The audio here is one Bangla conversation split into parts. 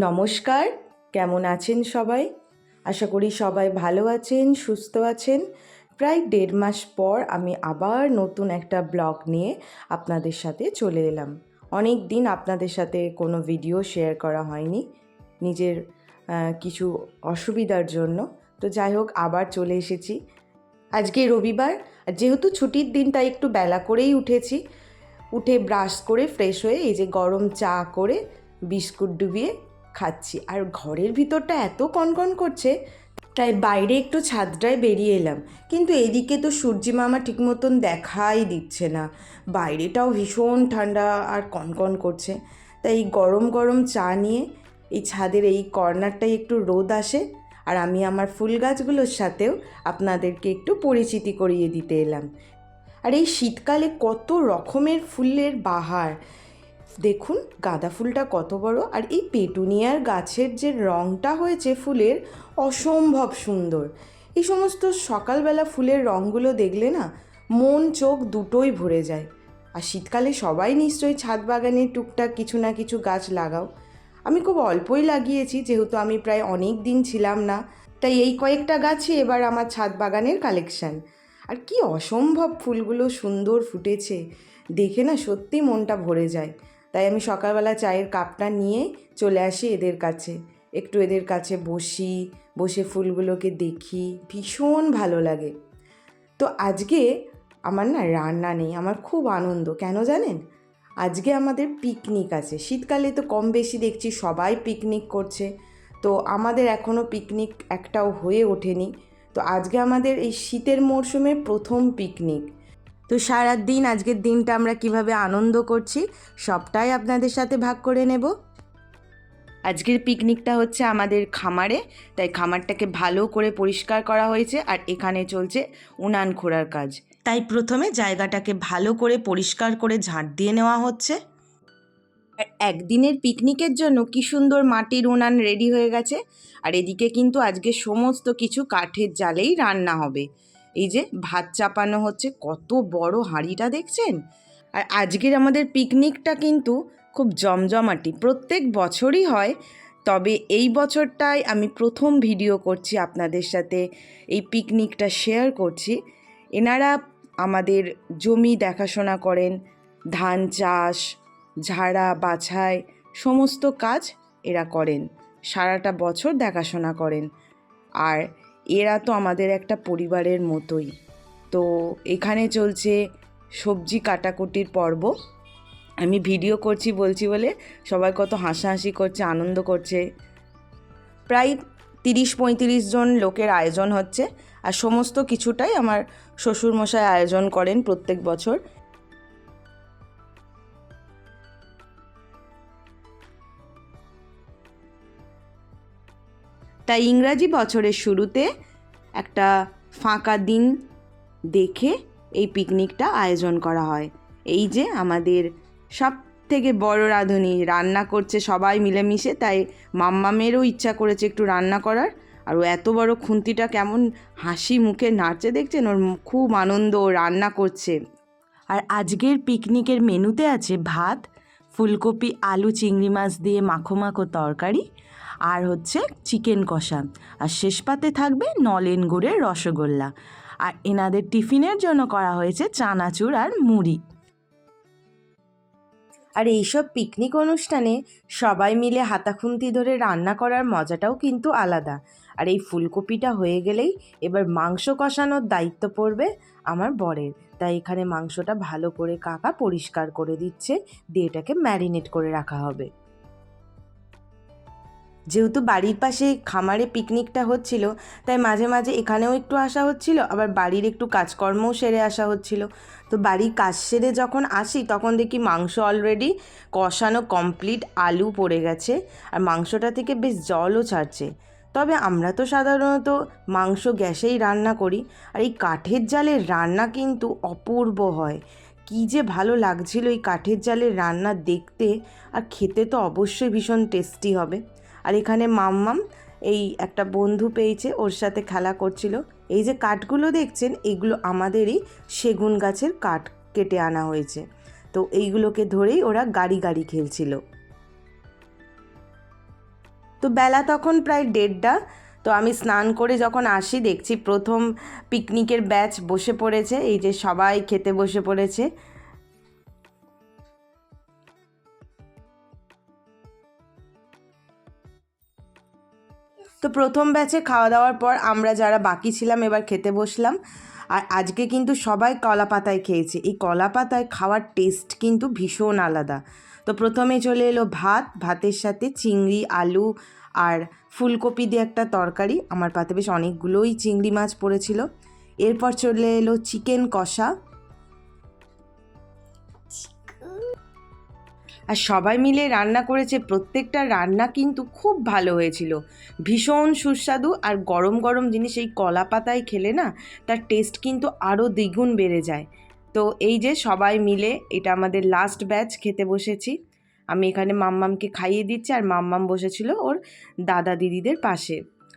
নমস্কার, কেমন আছেন সবাই? আশা করি সবাই ভালো আছেন, সুস্থ আছেন। প্রায় 1.5 মাস পর আমি আবার নতুন একটা ব্লগ নিয়ে আপনাদের সাথে চলে এলাম। অনেক দিন আপনাদের সাথে কোনো ভিডিও শেয়ার করা হয়নি নিজের কিছু অসুবিধার জন্য। তো যাই হোক, আবার চলে এসেছি। আজকে রবিবার, আর যেহেতু ছুটির দিন তাই একটু বেলা করেই উঠেছি। উঠে ব্রাশ করে ফ্রেশ হয়ে এই যে গরম চা করে বিস্কুট ডুবিয়ে খাচ্ছি। আর ঘরের ভিতরটা এত কনকন করছে, তাই বাইরে একটু ছাদটায় বেরিয়ে এলাম। কিন্তু এদিকে তো সূর্যি মামা ঠিক মতন দেখাই দিচ্ছে না। বাইরেটাও ভীষণ ঠান্ডা আর কনকন করছে। তাই গরম গরম চা নিয়ে এই ছাদের এই কর্নারটায় একটু রোদ আসে, আর আমি আমার ফুল গাছগুলোর সাথেও আপনাদেরকে একটু পরিচিতি করিয়ে দিতে এলাম। আর এই শীতকালে কত রকমের ফুলের বাহার, দেখুন গাঁদা ফুলটা কত বড়, আর এই পেটুনিয়ার গাছের যে রঙটা হয়েছে ফুলের, অসম্ভব সুন্দর। এই সমস্ত সকালবেলা ফুলের রঙগুলো দেখলে না মন চোখ দুটোই ভরে যায়। আর শীতকালে সবাই নিশ্চয়ই ছাদ বাগানে টুকটাক কিছু না কিছু গাছ লাগাও। আমি খুব অল্পই লাগিয়েছি, যেহেতু আমি প্রায় অনেক দিন ছিলাম না, তাই এই কয়েকটা গাছই এবার আমার ছাদ বাগানের কালেকশান। আর কি অসম্ভব ফুলগুলো সুন্দর ফুটেছে, দেখে না সত্যি মনটা ভরে যায়। তাই আমি সকালবেলা চায়ের কাপটা নিয়ে চলে আসি এদের কাছে, একটু এদের কাছে বসে ফুলগুলোকে দেখি, ভীষণ ভালো লাগে। তো আজকে আমার না রান্না নেই, আমার খুব আনন্দ। কেন জানেন? আজকে আমাদের পিকনিক আছে। শীতকালে তো কম বেশি দেখছি সবাই পিকনিক করছে, তো আমাদের এখনও পিকনিক একটাও হয়ে ওঠেনি। তো আজকে আমাদের এই শীতের মরশুমের প্রথম পিকনিক। তো সারা দিন আজকের দিনটা আমরা কিভাবে আনন্দ করছি সবটাই আপনাদের সাথে ভাগ করে নেব। আজকের পিকনিকটা হচ্ছে আমাদের খামারে, তাই খামারটাকে ভালো করে পরিষ্কার করা হয়েছে, আর এখানে চলছে উনান খোঁড়ার কাজ। তাই প্রথমে জায়গাটাকে ভালো করে পরিষ্কার করে ঝাঁট দিয়ে নেওয়া হচ্ছে। আর একদিনের পিকনিকের জন্য কি সুন্দর মাটির উনান রেডি হয়ে গেছে। আর এদিকে কিন্তু আজকে সমস্ত কিছু কাঠের জালেই রান্না হবে। এই যে ভাত চাপানো হচ্ছে, কত বড় হাঁড়িটা দেখছেন। আর আজকের আমাদের পিকনিকটা কিন্তু খুব জমজমাটি, প্রত্যেক বছরই হয়, তবে এই বছরটাই আমি প্রথম ভিডিও করছি আপনাদের সাথে, এই পিকনিকটা শেয়ার করছি। এনারা আমাদের জমি দেখাশোনা করেন, ধান চাষ, ঝাড়া বাছাই, সমস্ত কাজ এরা করেন, সারাটা বছর দেখাশোনা করেন। আর এরা তো আমাদের একটা পরিবারের মতোই। তো এখানে চলছে সবজি কাটাকুটির পর্ব। আমি ভিডিও করছি বলছি বলে সবাই কত হাসাহাসি করছে, আনন্দ করছে। প্রায় 30-35 জন লোকের আয়োজন হচ্ছে, আর সমস্ত কিছুটাই আমার শ্বশুরমশাই আয়োজন করেন প্রত্যেক বছর। তাই ইংরাজি বছরের শুরুতে একটা ফাঁকা দিন দেখে এই পিকনিকটা আয়োজন করা হয়। এই যে আমাদের সব থেকে বড় রাঁধুনি রান্না করছে সবাই মিলেমিশে, তাই মাম্মামেরও ইচ্ছা করেছে একটু রান্না করার। আর ও এত বড় খুন্তিটা কেমন হাসি মুখে নাচছে দেখছেন, ওর খুব আনন্দ, ও রান্না করছে। আর আজকের পিকনিকের মেনুতে আছে ভাত, ফুলকপি আলু চিংড়ি মাছ দিয়ে মাখো মাখো তরকারি, আর হচ্ছে চিকেন কষা, আর শেষ পাতে থাকবে নলেন গুড়ের রসগোল্লা। আর এনাদের টিফিনের জন্য করা হয়েছে চানাচুর আর মুড়ি। আর এইসব পিকনিক অনুষ্ঠানে সবাই মিলে হাতাখুন্তি ধরে রান্না করার মজাটাও কিন্তু আলাদা। আর এই ফুলকপিটা হয়ে গেলেই এবার মাংস কষানোর দায়িত্ব পড়বে আমার বরের। তাই এখানে মাংসটা ভালো করে কাকা পরিষ্কার করে দিচ্ছে, দিয়ে এটাকে ম্যারিনেট করে রাখা হবে। যেহেতু বাড়ির পাশে খামারে পিকনিকটা হচ্ছিল, তাই মাঝে মাঝে এখানেও একটু আসা হচ্ছিল, আবার বাড়ির একটু কাজকর্মও সেরে আসা হচ্ছিল। তো বাড়ির কাজ সেরে যখন আসি তখন দেখি মাংস অলরেডি কষানো কমপ্লিট, আলু পড়ে গেছে, আর মাংসটা থেকে বেশ জলও ছাড়ছে। তবে আমরা তো সাধারণত মাংস গ্যাসেই রান্না করি, আর এই কাঠের জালের রান্না কিন্তু অপূর্ব হয়। কী যে ভালো লাগছিল এই কাঠের জালের রান্না দেখতে, আর খেতে তো অবশ্যই ভীষণ টেস্টি হবে। আর এখানে মাম্মাম এই একটা বন্ধু পেয়েছে, ওর সাথে খেলা করছিল। এই যে কাঠগুলো দেখছেন, এগুলো আমাদেরই সেগুন গাছের কাঠ কেটে আনা হয়েছে, তো এইগুলোকে ধরেই ওরা গাড়ি গাড়ি খেলছিল। তো বেলা তখন প্রায় 1:30। তো আমি স্নান করে যখন আসি দেখছি প্রথম পিকনিকের ব্যাচ বসে পড়েছে, এই যে সবাই খেতে বসে পড়েছে। তো প্রথম ব্যাচে খাওয়া দাওয়ার পর আমরা যারা বাকি ছিলাম এবার খেতে বসলাম। আর আজকে কিন্তু সবাই কলা পাতায় খেয়েছে। এই কলা পাতায় খাওয়ার টেস্ট কিন্তু ভীষণ আলাদা। তো প্রথমে চলে এলো ভাত, ভাতের সাথে চিংড়ি, আলু আর ফুলকপি দিয়ে একটা তরকারি। আমার পাতে বেশ অনেকগুলোই চিংড়ি মাছ পড়েছিল। এরপর চলে এলো চিকেন কষা। আর সবাই মিলে রান্না করেছে, প্রত্যেকটা রান্না কিন্তু খুব ভালো হয়েছিল, ভীষণ সুস্বাদু। আর গরম গরম জিনিস এই কলা পাতায় খেলে না তার টেস্ট কিন্তু আরও দ্বিগুণ বেড়ে যায়। তো এই যে সবাই মিলে এটা আমাদের লাস্ট ব্যাচ খেতে বসেছি। আমি এখানে মাম্মামকে খাইয়ে দিচ্ছি আর মাম্মাম বসেছিল ওর দাদা দিদিদের পাশে।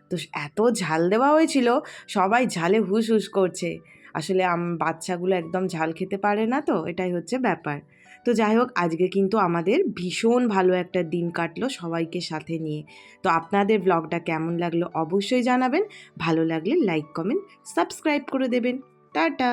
তো এত ঝাল দেওয়া হয়েছিল, সবাই ঝালে হুস হুস করছে। আসলে বাচ্চাগুলো একদম ঝাল খেতে পারে না, তো এটাই হচ্ছে ব্যাপার। তো যাই হোক, আজকে কিন্তু আমাদের ভীষণ ভালো একটা দিন কাটলো সবাইকে সাথে নিয়ে। তো আপনাদের ব্লগটা কেমন লাগলো অবশ্যই জানাবেন। ভালো লাগলে লাইক, কমেন্ট, সাবস্ক্রাইব করে দেবেন। টাটা।